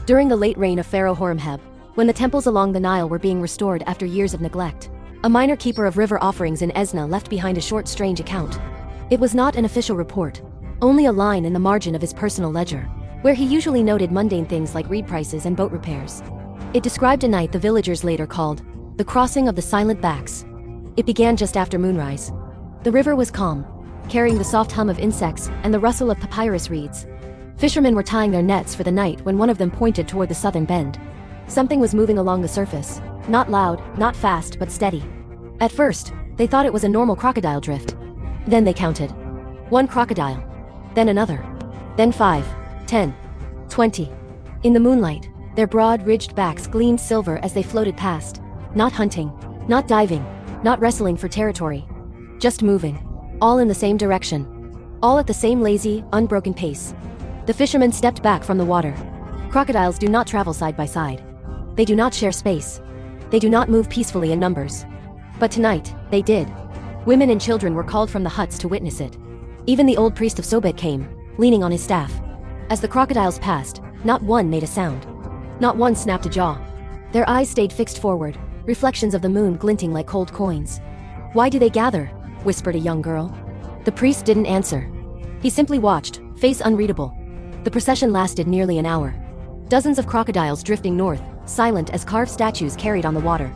During the late reign of Pharaoh Horemheb, when the temples along the Nile were being restored after years of neglect, a minor keeper of river offerings in Esna left behind a short, strange account. It was not an official report, only a line in the margin of his personal ledger, where he usually noted mundane things like reed prices and boat repairs. It described a night the villagers later called the crossing of the silent backs. It began just after moonrise. The river was calm, carrying the soft hum of insects and the rustle of papyrus reeds. Fishermen were tying their nets for the night when one of them pointed toward the southern bend. Something was moving along the surface, not loud, not fast, but steady. At first, they thought it was a normal crocodile drift. Then they counted. 1 crocodile. Then another. Then 5, 10, 20. In the moonlight, their broad, ridged backs gleamed silver as they floated past. Not hunting, not diving, not wrestling for territory. Just moving. All in the same direction. All at the same lazy, unbroken pace. The fishermen stepped back from the water. Crocodiles do not travel side by side. They do not share space. They do not move peacefully in numbers. But tonight, they did. Women and children were called from the huts to witness it. Even the old priest of Sobek came, leaning on his staff. As the crocodiles passed, not one made a sound. Not one snapped a jaw. Their eyes stayed fixed forward, reflections of the moon glinting like cold coins. "Why do they gather?" whispered a young girl. The priest didn't answer. He simply watched, face unreadable. The procession lasted nearly an hour. Dozens of crocodiles drifting north, silent as carved statues carried on the water.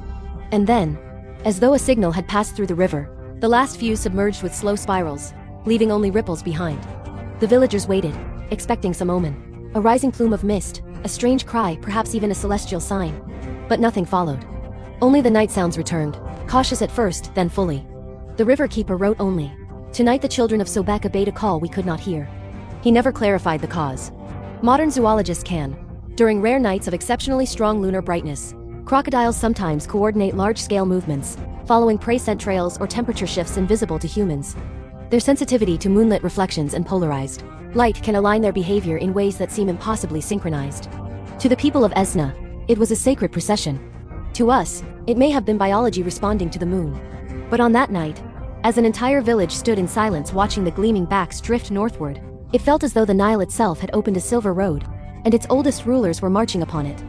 And then, as though a signal had passed through the river, the last few submerged with slow spirals, leaving only ripples behind. The villagers waited, expecting some omen. A rising plume of mist, a strange cry, perhaps even a celestial sign. But nothing followed. Only the night sounds returned, cautious at first, then fully. The river keeper wrote only, "Tonight the children of Sobek obeyed a call we could not hear." He never clarified the cause. Modern zoologists can. During rare nights of exceptionally strong lunar brightness, crocodiles sometimes coordinate large-scale movements, following prey scent trails or temperature shifts invisible to humans. Their sensitivity to moonlit reflections and polarized light can align their behavior in ways that seem impossibly synchronized. To the people of Esna, it was a sacred procession. To us, it may have been biology responding to the moon. But on that night, as an entire village stood in silence watching the gleaming backs drift northward, it felt as though the Nile itself had opened a silver road, and its oldest rulers were marching upon it.